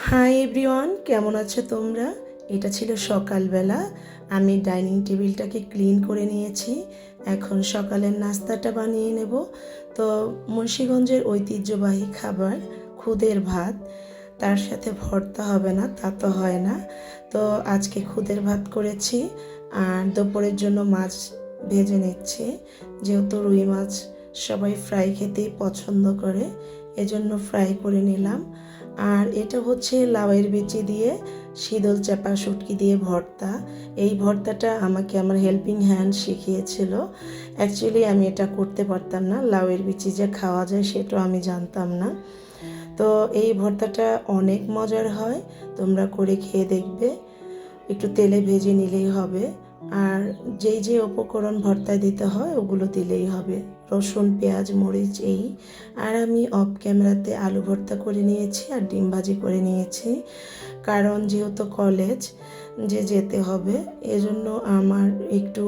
Hi everyone, কেমন আছো তোমরা? এটা ছিল সকালবেলা। আমি ডাইনিং টেবিলটাকে ক্লিন করে নিয়েছি। এখন সকালের নাস্তাটা বানিয়ে নেব। তো মুন্সিগঞ্জের ঐতিহ্যবাহী খাবার খুদের ভাত, তার সাথে ভর্তা হবে না তা তো হয় না। তো আজকে খুদের ভাত করেছি আর দুপুরের জন্য মাছ ভেজে নিচ্ছি। যেহেতু রুই মাছ সবাই ফ্রাই খেতেই পছন্দ করে, এজন্য ফ্রাই করে নিলাম। আর এটা হচ্ছে লাউয়ের বিচি দিয়ে শীতল চাপা শুটকি দিয়ে ভর্তা। এই ভর্তাটা আমাকে আমার হেল্পিং হ্যান্ড শিখিয়েছিল। অ্যাকচুয়ালি আমি এটা করতে পারতাম না, লাউয়ের বিচি যে খাওয়া যায় সেটাও আমি জানতাম না। তো এই ভর্তাটা অনেক মজার হয়, তোমরা করে খেয়ে দেখবে। একটু তেলে ভেজে নিলেই হবে। আর যেই যে উপকরণ ভর্তায় দিতে হয় ওগুলো দিলেই হবে, রসুন, পেঁয়াজ, মরিচ এই। আর আমি অফ ক্যামেরাতে আলু ভর্তা করে নিয়েছি আর ডিম ভাজি করে নিয়েছি, কারণ যেহেতু কলেজ যেতে হবে এজন্য আমার একটু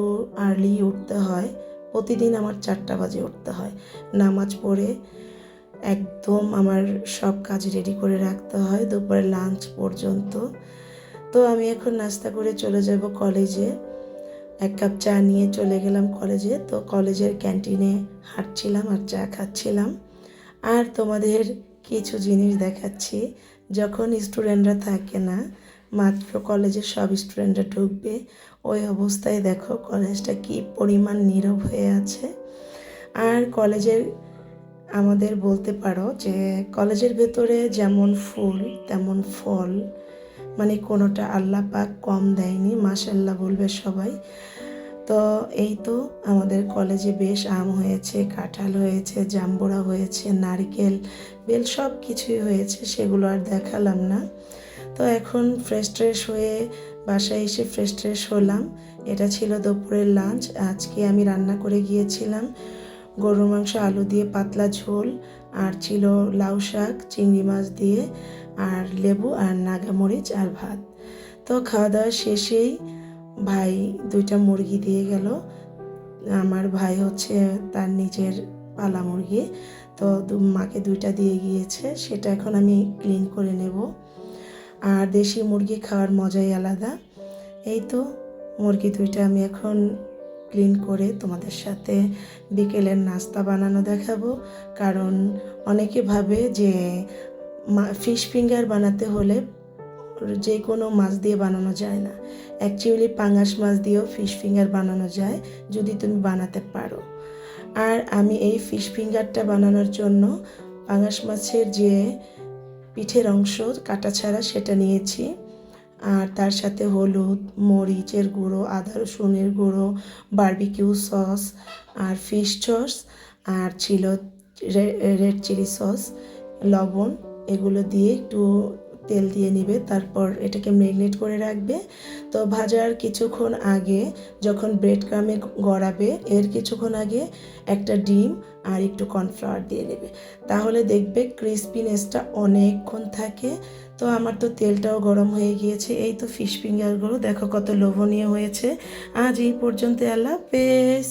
আর্লি উঠতে হয়। প্রতিদিন আমার 4টা বাজে উঠতে হয়, নামাজ পড়ে একদম আমার সব কাজ রেডি করে রাখতে হয় দুপুরে লাঞ্চ পর্যন্ত। তো আমি এখন নাস্তা করে চলে যাব কলেজে। 1 কাপ চা নিয়ে চলে গেলাম কলেজে। তো কলেজের ক্যান্টিনে হাঁটছিলাম আর চা খাচ্ছিলাম। আর তোমাদের কিছু জিনিস দেখাচ্ছি। যখন স্টুডেন্টরা থাকে না, মাত্র কলেজের সব স্টুডেন্টরা ঢুকবে, ওই অবস্থায় দেখো কলেজটা কি পরিমাণ নীরব হয়ে আছে। আর কলেজের আমাদের বলতে পারো যে কলেজের ভেতরে যেমন ফুল তেমন ফল, মানে কোনোটা আল্লাহ পাক কম দেয়নি, মাশাল্লাহ বলবে সবাই। তো এই তো আমাদের কলেজে বেশ আম হয়েছে, কাঁঠাল হয়েছে, জাম্বুরা হয়েছে, নারকেল, বেল সব কিছুই হয়েছে, সেগুলো আর দেখালাম না। তো এখন ফ্রেশ হয়ে বাসায় এসে ফ্রেশ হলাম। এটা ছিল দুপুরের লাঞ্চ। আজকে আমি রান্না করে গিয়েছিলাম গরুর মাংস আলু দিয়ে পাতলা ঝোল, আর ছিল লাউ শাক চিংড়ি মাছ দিয়ে, আর লেবু আর নাগামরিচ আর ভাত। তো খাওয়া দাওয়া শেষেই ভাই 2টা মুরগি দিয়ে গেল। আমার ভাই হচ্ছে তার নিজের পালা মুরগি, তো মাকে 2টা দিয়ে গিয়েছে, সেটা এখন আমি ক্লিন করে নেব। আর দেশি মুরগি খাওয়ার মজাই আলাদা। এই তো মুরগি 2টা আমি এখন ক্লিন করে তোমাদের সাথে বিকেলের নাস্তা বানানো দেখাবো। কারণ অনেকে ভাবে যে ফিশ ফিঙ্গার বানাতে হলে যে কোনো মাছ দিয়ে বানানো যায় না। অ্যাকচুয়ালি পাঙাশ মাছ দিয়েও ফিশ ফিঙ্গার বানানো যায় যদি তুমি বানাতে পারো। আর আমি এই ফিশ ফিঙ্গারটা বানানোর জন্য পাঙাশ মাছের যে পিঠের অংশ কাটা ছাড়া সেটা নিয়েছি, আর তার সাথে হলুদ, মরিচের গুঁড়ো, আদা রসুনের গুঁড়ো, বারবিকিউ সস আর ফিশ সস, আর ছিল রেড চিলি সস, লবণ, এগুলো দিয়ে একটু তেল দিয়ে নিবে, তারপর এটাকে ম্যারিনেট করে রাখবে। তো ভাজার কিছুক্ষণ আগে যখন ব্রেড ক্রামে গড়াবে এর কিছুক্ষণ আগে একটা ডিম আর একটু কর্নফ্লাওয়ার দিয়ে নেবে, তাহলে দেখবে ক্রিসপিনেসটা অনেকক্ষণ থাকে। তো আমার তো তেলটাও গরম হয়ে গিয়েছে। এই তো ফিশ ফিঙ্গারগুলো দেখো কত লোভনীয় হয়েছে। আজ এই পর্যন্ত, আল্লাহ হাফেজ।